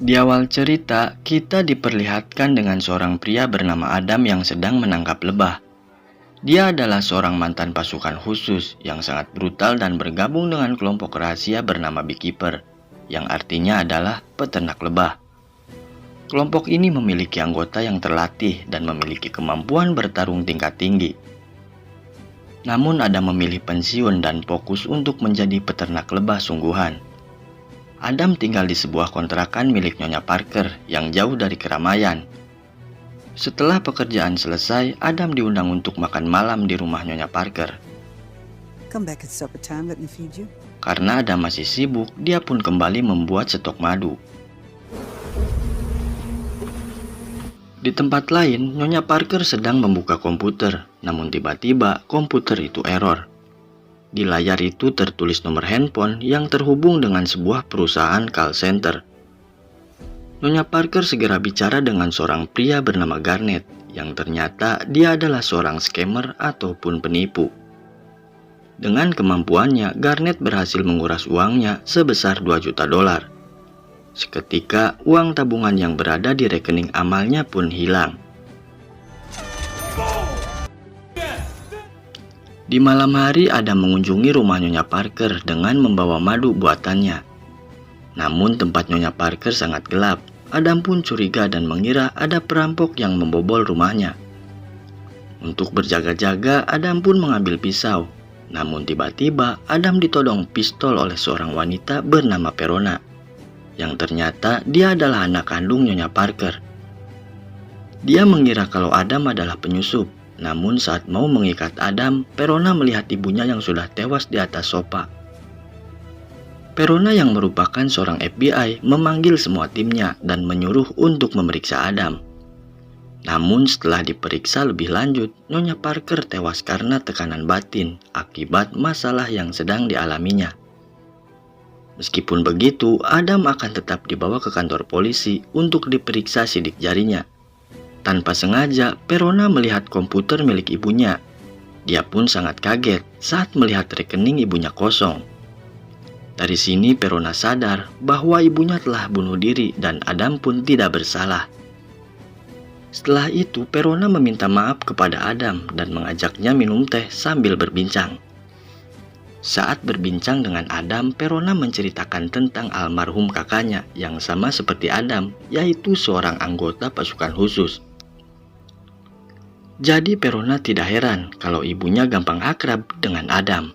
Di awal cerita, kita diperlihatkan dengan seorang pria bernama Adam yang sedang menangkap lebah. Dia adalah seorang mantan pasukan khusus yang sangat brutal dan bergabung dengan kelompok rahasia bernama Beekeeper, yang artinya adalah peternak lebah. Kelompok ini memiliki anggota yang terlatih dan memiliki kemampuan bertarung tingkat tinggi. Namun Adam memilih pensiun dan fokus untuk menjadi peternak lebah sungguhan. Adam tinggal di sebuah kontrakan milik Nyonya Parker yang jauh dari keramaian. Setelah pekerjaan selesai, Adam diundang untuk makan malam di rumah Nyonya Parker. Come back at supper time, let me feed you. Karena Adam masih sibuk, dia pun kembali membuat stok madu. Di tempat lain, Nyonya Parker sedang membuka komputer, namun tiba-tiba komputer itu error. Di layar itu tertulis nomor handphone yang terhubung dengan sebuah perusahaan call center. Nyonya Parker segera bicara dengan seorang pria bernama Garnet, yang ternyata dia adalah seorang scammer ataupun penipu. Dengan kemampuannya, Garnet berhasil menguras uangnya sebesar 2 juta dolar. Seketika, uang tabungan yang berada di rekening amalnya pun hilang. Di malam hari, Adam mengunjungi rumah Nyonya Parker dengan membawa madu buatannya. Namun tempat Nyonya Parker sangat gelap. Adam pun curiga dan mengira ada perampok yang membobol rumahnya. Untuk berjaga-jaga, Adam pun mengambil pisau. Namun tiba-tiba, Adam ditodong pistol oleh seorang wanita bernama Verona, yang ternyata dia adalah anak kandung Nyonya Parker. Dia mengira kalau Adam adalah penyusup, namun saat mau mengikat Adam, Verona melihat ibunya yang sudah tewas di atas sofa. Verona yang merupakan seorang FBI memanggil semua timnya dan menyuruh untuk memeriksa Adam. Namun setelah diperiksa lebih lanjut, Nyonya Parker tewas karena tekanan batin akibat masalah yang sedang dialaminya. Meskipun begitu, Adam akan tetap dibawa ke kantor polisi untuk diperiksa sidik jarinya. Tanpa sengaja, Verona melihat komputer milik ibunya. Dia pun sangat kaget saat melihat rekening ibunya kosong. Dari sini Verona sadar bahwa ibunya telah bunuh diri dan Adam pun tidak bersalah. Setelah itu, Verona meminta maaf kepada Adam dan mengajaknya minum teh sambil berbincang. Saat berbincang dengan Adam, Verona menceritakan tentang almarhum kakaknya yang sama seperti Adam, yaitu seorang anggota pasukan khusus. Jadi Verona tidak heran kalau ibunya gampang akrab dengan Adam.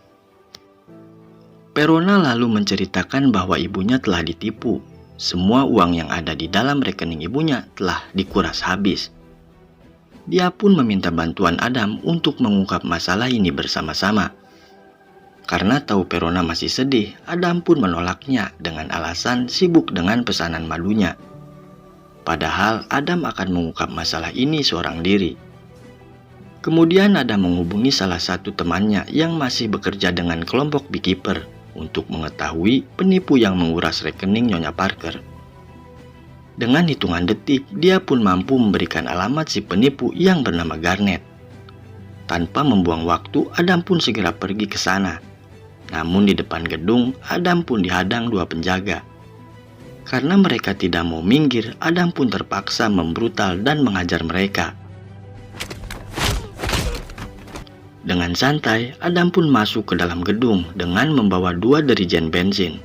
Verona lalu menceritakan bahwa ibunya telah ditipu. Semua uang yang ada di dalam rekening ibunya telah dikuras habis. Dia pun meminta bantuan Adam untuk mengungkap masalah ini bersama-sama. Karena tahu Verona masih sedih, Adam pun menolaknya dengan alasan sibuk dengan pesanan madunya. Padahal Adam akan mengungkap masalah ini seorang diri. Kemudian Adam menghubungi salah satu temannya yang masih bekerja dengan kelompok Beekeeper untuk mengetahui penipu yang menguras rekening Nyonya Parker. Dengan hitungan detik, dia pun mampu memberikan alamat si penipu yang bernama Garnet. Tanpa membuang waktu, Adam pun segera pergi ke sana. Namun di depan gedung, Adam pun dihadang 2 penjaga. Karena mereka tidak mau minggir, Adam pun terpaksa membrutal dan menghajar mereka. Dengan santai, Adam pun masuk ke dalam gedung dengan membawa 2 dirijen bensin.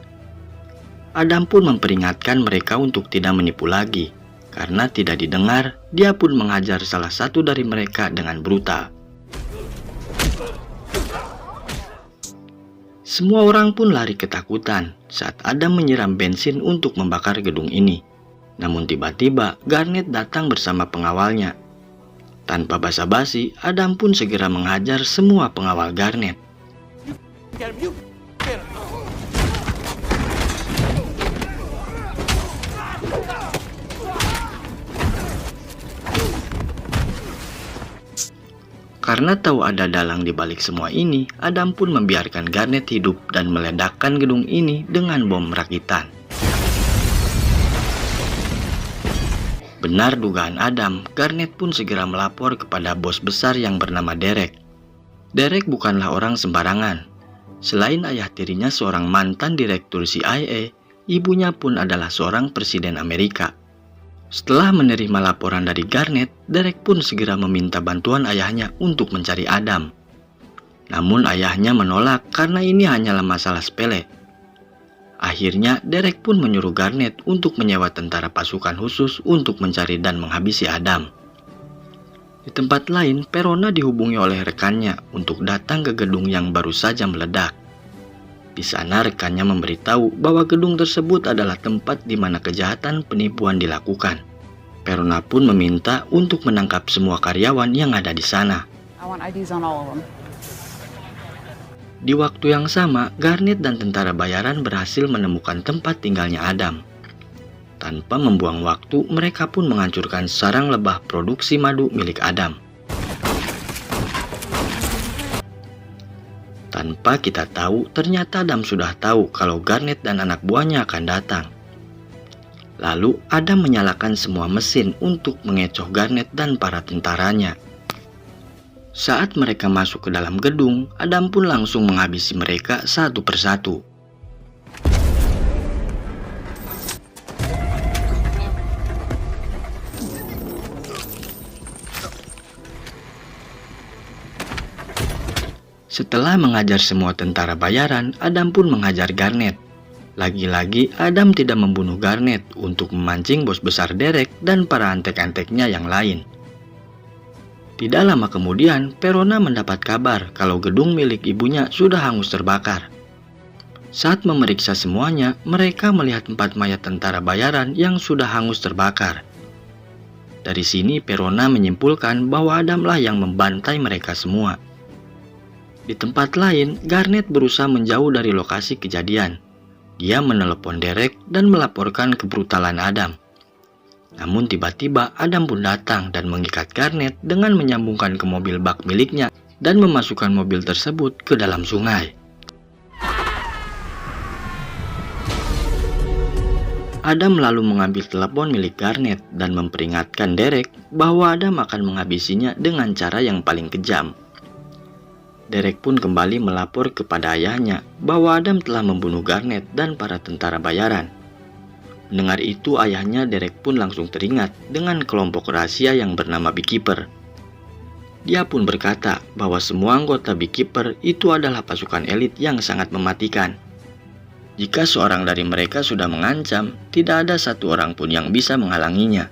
Adam pun memperingatkan mereka untuk tidak menipu lagi. Karena tidak didengar, dia pun menghajar salah satu dari mereka dengan brutal. Semua orang pun lari ketakutan saat Adam menyiram bensin untuk membakar gedung ini. Namun tiba-tiba Garnet datang bersama pengawalnya. Tanpa basa-basi, Adam pun segera menghajar semua pengawal Garnet. Karena tahu ada dalang di balik semua ini, Adam pun membiarkan Garnet hidup dan meledakkan gedung ini dengan bom rakitan. Benar dugaan Adam, Garnet pun segera melapor kepada bos besar yang bernama Derek. Derek bukanlah orang sembarangan. Selain ayah tirinya seorang mantan direktur CIA, ibunya pun adalah seorang presiden Amerika. Setelah menerima laporan dari Garnet, Derek pun segera meminta bantuan ayahnya untuk mencari Adam. Namun ayahnya menolak karena ini hanyalah masalah sepele. Akhirnya Derek pun menyuruh Garnet untuk menyewa tentara pasukan khusus untuk mencari dan menghabisi Adam. Di tempat lain, Perona dihubungi oleh rekannya untuk datang ke gedung yang baru saja meledak. Di sana rekannya memberitahu bahwa gedung tersebut adalah tempat di mana kejahatan penipuan dilakukan. Perona pun meminta untuk menangkap semua karyawan yang ada di sana. I want IDs on all of them. Di waktu yang sama, Garnet dan tentara bayaran berhasil menemukan tempat tinggalnya Adam. Tanpa membuang waktu, mereka pun menghancurkan sarang lebah produksi madu milik Adam. Tanpa kita tahu, ternyata Adam sudah tahu kalau Garnet dan anak buahnya akan datang. Lalu Adam menyalakan semua mesin untuk mengecoh Garnet dan para tentaranya. Saat mereka masuk ke dalam gedung, Adam pun langsung menghabisi mereka satu persatu. Setelah mengajar semua tentara bayaran, Adam pun menghajar Garnet. Lagi-lagi, Adam tidak membunuh Garnet untuk memancing bos besar Derek dan para antek-anteknya yang lain. Tidak lama kemudian, Perona mendapat kabar kalau gedung milik ibunya sudah hangus terbakar. Saat memeriksa semuanya, mereka melihat 4 mayat tentara bayaran yang sudah hangus terbakar. Dari sini, Perona menyimpulkan bahwa Adamlah yang membantai mereka semua. Di tempat lain, Garnet berusaha menjauh dari lokasi kejadian. Dia menelepon Derek dan melaporkan kebrutalan Adam. Namun tiba-tiba Adam pun datang dan mengikat Garnet dengan menyambungkan ke mobil bak miliknya dan memasukkan mobil tersebut ke dalam sungai. Adam lalu mengambil telepon milik Garnet dan memperingatkan Derek bahwa Adam akan menghabisinya dengan cara yang paling kejam. Derek pun kembali melapor kepada ayahnya bahwa Adam telah membunuh Garnet dan para tentara bayaran. Mendengar itu, ayahnya Derek pun langsung teringat dengan kelompok rahasia yang bernama Beekeeper. Dia pun berkata bahwa semua anggota Beekeeper itu adalah pasukan elit yang sangat mematikan. Jika seorang dari mereka sudah mengancam, tidak ada satu orang pun yang bisa menghalanginya.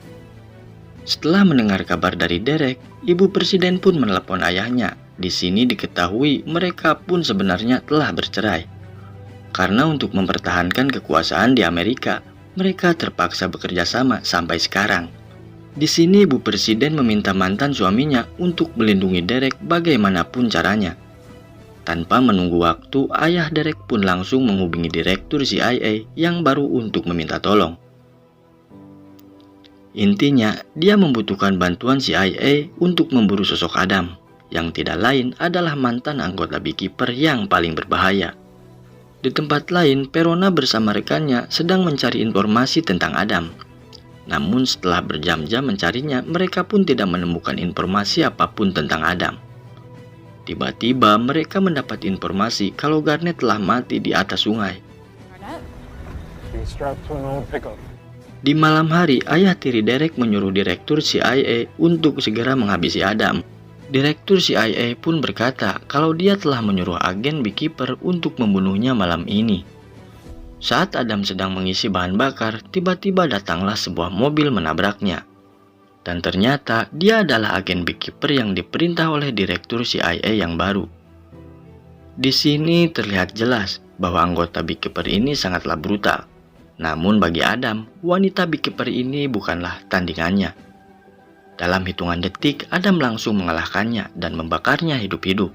Setelah mendengar kabar dari Derek, ibu presiden pun menelepon ayahnya. Di sini diketahui mereka pun sebenarnya telah bercerai. Karena untuk mempertahankan kekuasaan di Amerika, mereka terpaksa bekerja sama sampai sekarang. Di sini ibu presiden meminta mantan suaminya untuk melindungi Derek bagaimanapun caranya. Tanpa menunggu waktu, ayah Derek pun langsung menghubungi direktur CIA yang baru untuk meminta tolong. Intinya, dia membutuhkan bantuan CIA untuk memburu sosok Adam, yang tidak lain adalah mantan anggota Beekeeper yang paling berbahaya. Di tempat lain, Perona bersama rekannya sedang mencari informasi tentang Adam. Namun setelah berjam-jam mencarinya, mereka pun tidak menemukan informasi apapun tentang Adam. Tiba-tiba mereka mendapat informasi kalau Garnet telah mati di atas sungai. Di malam hari, ayah tiri Derek menyuruh direktur CIA untuk segera menghabisi Adam. Direktur CIA pun berkata kalau dia telah menyuruh agen Beekeeper untuk membunuhnya malam ini. Saat Adam sedang mengisi bahan bakar, tiba-tiba datanglah sebuah mobil menabraknya. Dan ternyata dia adalah agen Beekeeper yang diperintah oleh direktur CIA yang baru. Di sini terlihat jelas bahwa anggota Beekeeper ini sangatlah brutal. Namun bagi Adam, wanita Beekeeper ini bukanlah tandingannya. Dalam hitungan detik, Adam langsung mengalahkannya dan membakarnya hidup-hidup.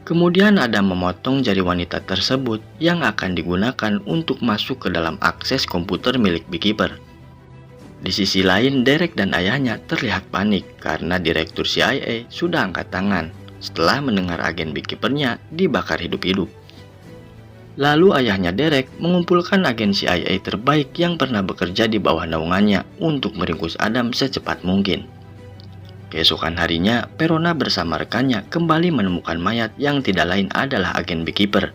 Kemudian Adam memotong jari wanita tersebut yang akan digunakan untuk masuk ke dalam akses komputer milik Beekeeper. Di sisi lain, Derek dan ayahnya terlihat panik karena direktur CIA sudah angkat tangan setelah mendengar agen Beekeeper-nya dibakar hidup-hidup. Lalu ayahnya Derek mengumpulkan agen CIA terbaik yang pernah bekerja di bawah naungannya untuk meringkus Adam secepat mungkin. Keesokan harinya, Perona bersama rekannya kembali menemukan mayat yang tidak lain adalah agen Beekeeper.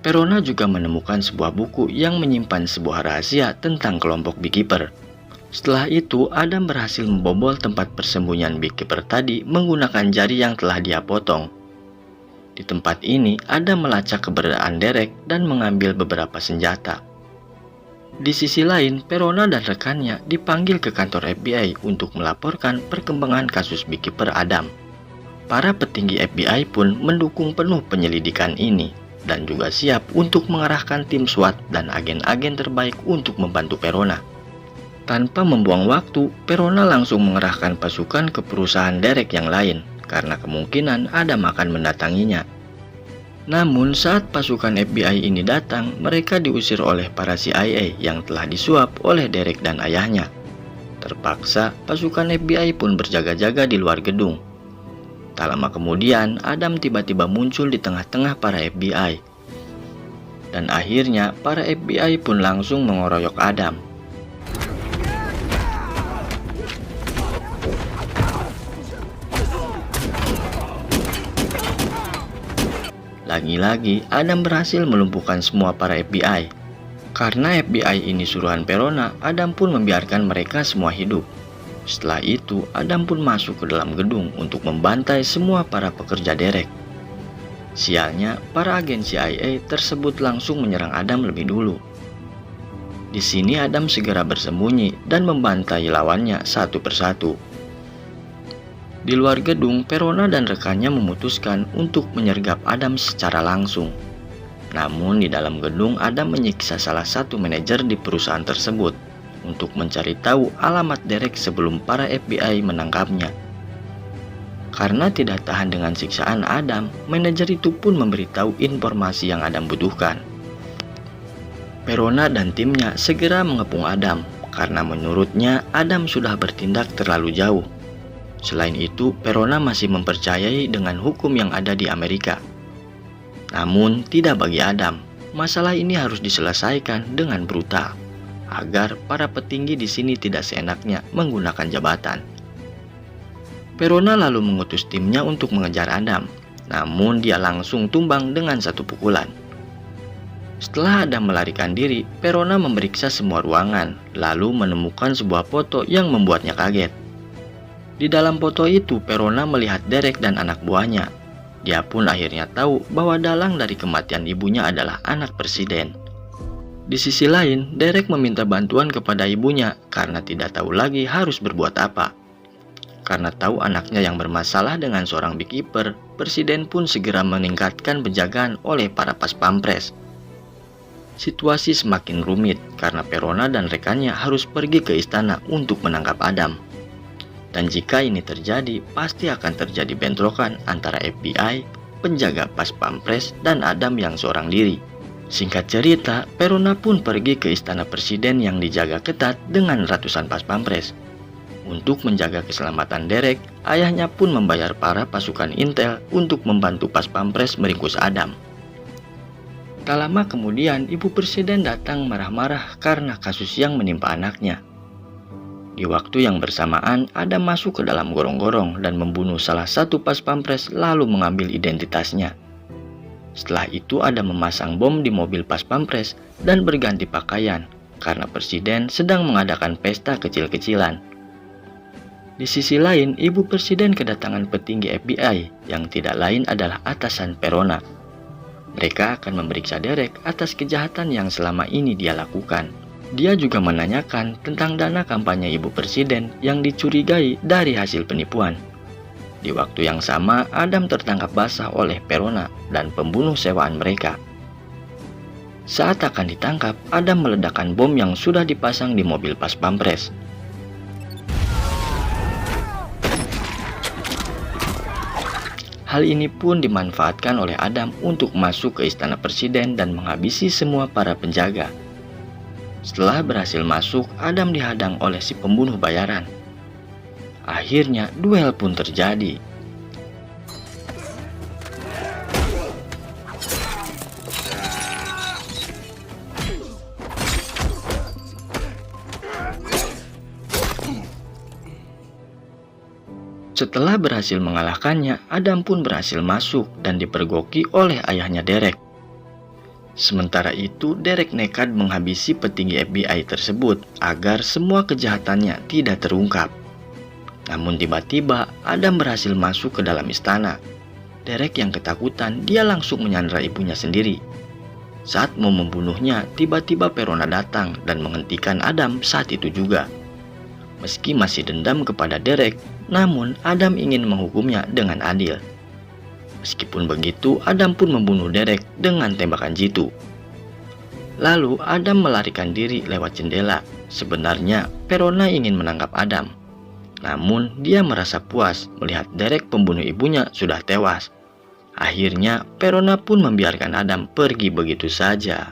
Perona juga menemukan sebuah buku yang menyimpan sebuah rahasia tentang kelompok Beekeeper. Setelah itu, Adam berhasil membobol tempat persembunyian Beekeeper tadi menggunakan jari yang telah dia potong. Di tempat ini, Adam melacak keberadaan Derek dan mengambil beberapa senjata. Di sisi lain, Perona dan rekannya dipanggil ke kantor FBI untuk melaporkan perkembangan kasus Beekeeper Adam. Para petinggi FBI pun mendukung penuh penyelidikan ini dan juga siap untuk mengerahkan tim SWAT dan agen-agen terbaik untuk membantu Perona. Tanpa membuang waktu, Perona langsung mengerahkan pasukan ke perusahaan Derek yang lain karena kemungkinan Adam akan mendatanginya. Namun saat pasukan FBI ini datang, mereka diusir oleh para CIA yang telah disuap oleh Derek dan ayahnya. Terpaksa, pasukan FBI pun berjaga-jaga di luar gedung. Tak lama kemudian, Adam tiba-tiba muncul di tengah-tengah para FBI. Dan akhirnya, para FBI pun langsung mengeroyok Adam. Lagi-lagi, Adam berhasil melumpuhkan semua para FBI. Karena FBI ini suruhan Perona, Adam pun membiarkan mereka semua hidup. Setelah itu, Adam pun masuk ke dalam gedung untuk membantai semua para pekerja Derek. Sialnya, para agen CIA tersebut langsung menyerang Adam lebih dulu. Di sini Adam segera bersembunyi dan membantai lawannya satu persatu. Di luar gedung, Perona dan rekannya memutuskan untuk menyergap Adam secara langsung. Namun di dalam gedung, Adam menyiksa salah satu manajer di perusahaan tersebut untuk mencari tahu alamat Derek sebelum para FBI menangkapnya. Karena tidak tahan dengan siksaan Adam, manajer itu pun memberitahu informasi yang Adam butuhkan. Perona dan timnya segera mengepung Adam karena menurutnya Adam sudah bertindak terlalu jauh. Selain itu, Perona masih mempercayai dengan hukum yang ada di Amerika. Namun, tidak bagi Adam. Masalah ini harus diselesaikan dengan brutal, agar para petinggi di sini tidak seenaknya menggunakan jabatan. Perona lalu mengutus timnya untuk mengejar Adam, namun dia langsung tumbang dengan satu pukulan. Setelah Adam melarikan diri, Perona memeriksa semua ruangan, lalu menemukan sebuah foto yang membuatnya kaget. Di dalam foto itu, Perona melihat Derek dan anak buahnya. Dia pun akhirnya tahu bahwa dalang dari kematian ibunya adalah anak presiden. Di sisi lain, Derek meminta bantuan kepada ibunya karena tidak tahu lagi harus berbuat apa. Karena tahu anaknya yang bermasalah dengan seorang Beekeeper, presiden pun segera meningkatkan penjagaan oleh para pas pampres. Situasi semakin rumit karena Perona dan rekannya harus pergi ke istana untuk menangkap Adam. Dan jika ini terjadi, pasti akan terjadi bentrokan antara FBI, penjaga pas pampres, dan Adam yang seorang diri. Singkat cerita, Perona pun pergi ke istana presiden yang dijaga ketat dengan ratusan pas pampres. Untuk menjaga keselamatan Derek, ayahnya pun membayar para pasukan intel untuk membantu pas pampres meringkus Adam. Tak lama kemudian, ibu presiden datang marah-marah karena kasus yang menimpa anaknya. Di waktu yang bersamaan, Adam masuk ke dalam gorong-gorong dan membunuh salah satu pas pampres lalu mengambil identitasnya. Setelah itu Adam memasang bom di mobil pas pampres dan berganti pakaian karena presiden sedang mengadakan pesta kecil-kecilan. Di sisi lain, ibu presiden kedatangan petinggi FBI yang tidak lain adalah atasan Perona. Mereka akan memeriksa Derek atas kejahatan yang selama ini dia lakukan. Dia juga menanyakan tentang dana kampanye ibu presiden yang dicurigai dari hasil penipuan. Di waktu yang sama, Adam tertangkap basah oleh Perona dan pembunuh sewaan mereka. Saat akan ditangkap, Adam meledakkan bom yang sudah dipasang di mobil pas pampres. Hal ini pun dimanfaatkan oleh Adam untuk masuk ke istana presiden dan menghabisi semua para penjaga. Setelah berhasil masuk, Adam dihadang oleh si pembunuh bayaran. Akhirnya, duel pun terjadi. Setelah berhasil mengalahkannya, Adam pun berhasil masuk dan dipergoki oleh ayahnya Derek. Sementara itu, Derek nekat menghabisi petinggi FBI tersebut agar semua kejahatannya tidak terungkap. Namun tiba-tiba, Adam berhasil masuk ke dalam istana. Derek yang ketakutan, dia langsung menyandra ibunya sendiri. Saat mau membunuhnya, tiba-tiba Verona datang dan menghentikan Adam saat itu juga. Meski masih dendam kepada Derek, namun Adam ingin menghukumnya dengan adil. Meskipun begitu, Adam pun membunuh Derek dengan tembakan jitu. Lalu Adam melarikan diri lewat jendela. Sebenarnya Verona ingin menangkap Adam. Namun dia merasa puas melihat Derek pembunuh ibunya sudah tewas. Akhirnya Verona pun membiarkan Adam pergi begitu saja.